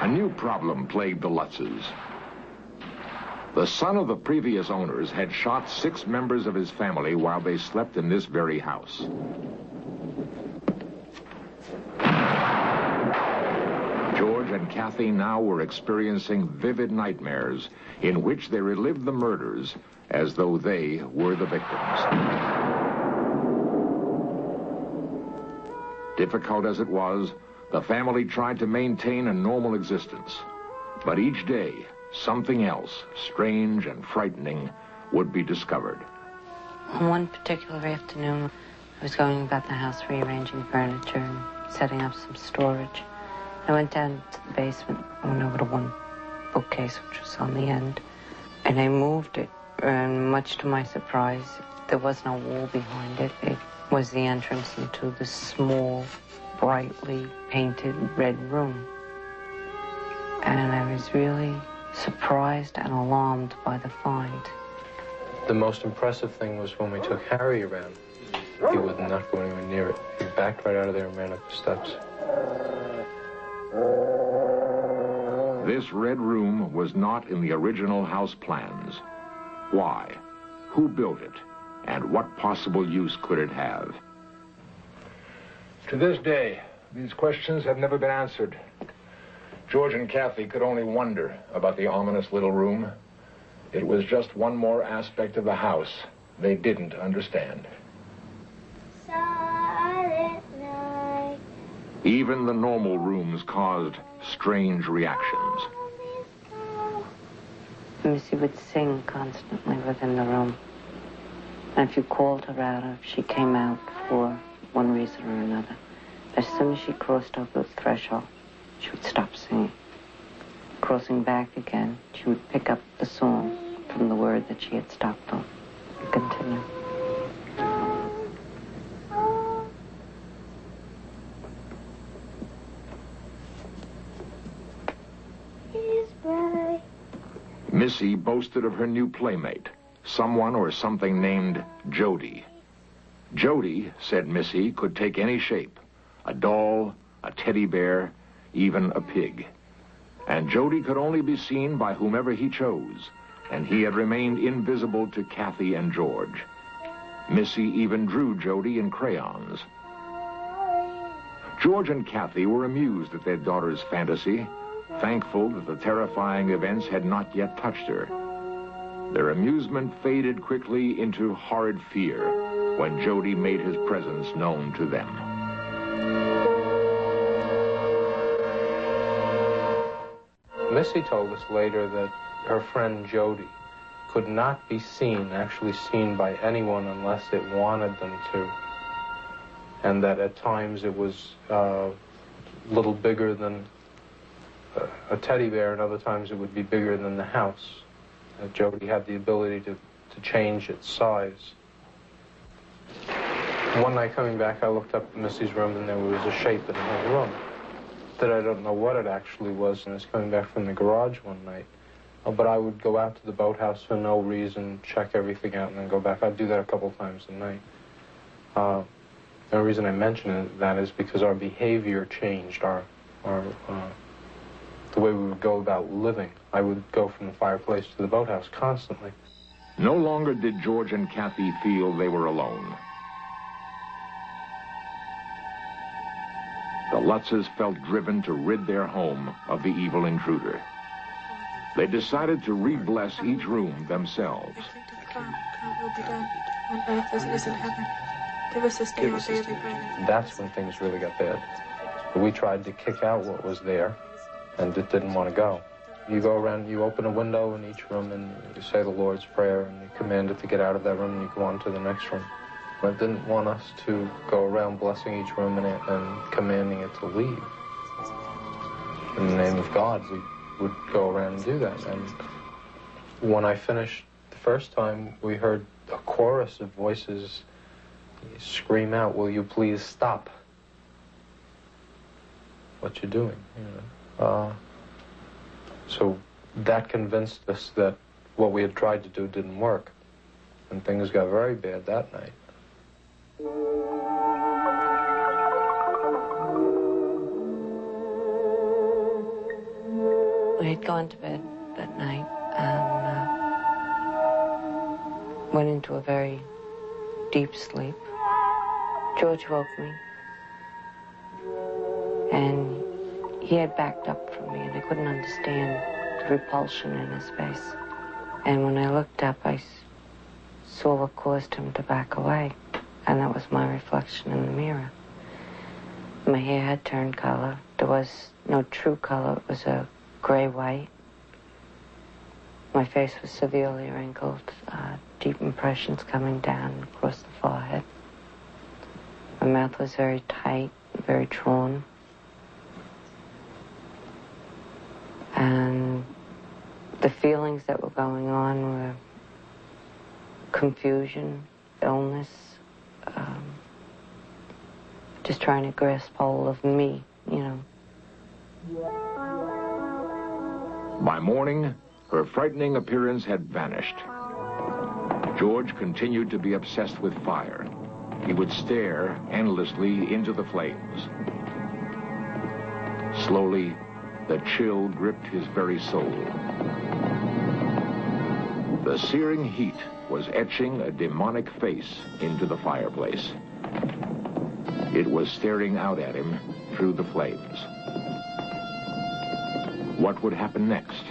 new problem plagued the Lutzes. The son of the previous owners had shot 6 members of his family while they slept in this very house. George and Kathy now were experiencing vivid nightmares in which they relived the murders as though they were the victims. Difficult as it was, the family tried to maintain a normal existence. But each day, something else, strange and frightening, would be discovered. One particular afternoon, I was going about the house rearranging furniture and setting up some storage. I went down to the basement, went over to one bookcase, which was on the end, and I moved it. And much to my surprise, there was no wall behind it. It was the entrance into this small, brightly painted red room. And I was really surprised and alarmed by the find. The most impressive thing was when we took Harry around. He would not go anywhere near it. He backed right out of there and ran up the steps. This red room was not in the original house plans. Why? Who built it? And what possible use could it have? To this day, these questions have never been answered. George and Kathy could only wonder about the ominous little room. It was just one more aspect of the house they didn't understand. Silent night. Even the normal rooms caused strange reactions. Missy would sing constantly within the room. And if you called her out, or if she came out for one reason or another, as soon as she crossed over the threshold, she would stop singing. Crossing back again, she would pick up the song from the word that she had stopped on and continue. Missy boasted of her new playmate, someone or something named Jody. Jody, said Missy, could take any shape, a doll, a teddy bear, even a pig. And Jody could only be seen by whomever he chose, and he had remained invisible to Kathy and George. Missy even drew Jody in crayons. George and Kathy were amused at their daughter's fantasy, thankful that the terrifying events had not yet touched her. Their amusement faded quickly into horrid fear when Jody made his presence known to them. Missy told us later that her friend Jody could not be actually seen by anyone unless it wanted them to. And that at times it was a little bigger than a teddy bear, and other times it would be bigger than the house. Jody had the ability to change its size. One night coming back, I looked up in Missy's room, and there was a shape in her room that I don't know what it actually was, and I was coming back from the garage one night. But I would go out to the boathouse for no reason, check everything out, and then go back. I'd do that a couple times a night. The reason I mention that is because our behavior changed, the way we would go about living. I would go from the fireplace to the boathouse constantly. No longer did George and Kathy feel they were alone. The Lutzes felt driven to rid their home of the evil intruder. They decided to re-bless each room themselves. Will be done on earth as it is in heaven. Give us this day our daily bread. That's when things really got bad. We tried to kick out what was there, and it didn't want to go. You go around, you open a window in each room, and you say the Lord's Prayer, and you command it to get out of that room, and you go on to the next room. But it didn't want us to go around blessing each room and commanding it to leave. In the name of God, we would go around and do that. And when I finished the first time, we heard a chorus of voices scream out, "Will you please stop what you're doing?" So that convinced us that what we had tried to do didn't work, and things got very bad that night. We had gone to bed that night and went into a very deep sleep. George woke me, and he had backed up from me, and I couldn't understand the repulsion in his face. And when I looked up, I saw what caused him to back away, and that was my reflection in the mirror. My hair had turned color. There was no true color. It was a gray-white. My face was severely wrinkled, deep impressions coming down across the forehead. My mouth was very tight, very drawn. And the feelings that were going on were confusion, illness, just trying to grasp hold of me, you know. By morning, her frightening appearance had vanished. George continued to be obsessed with fire. He would stare endlessly into the flames. Slowly, the chill gripped his very soul. The searing heat was etching a demonic face into the fireplace. It was staring out at him through the flames. What would happen next?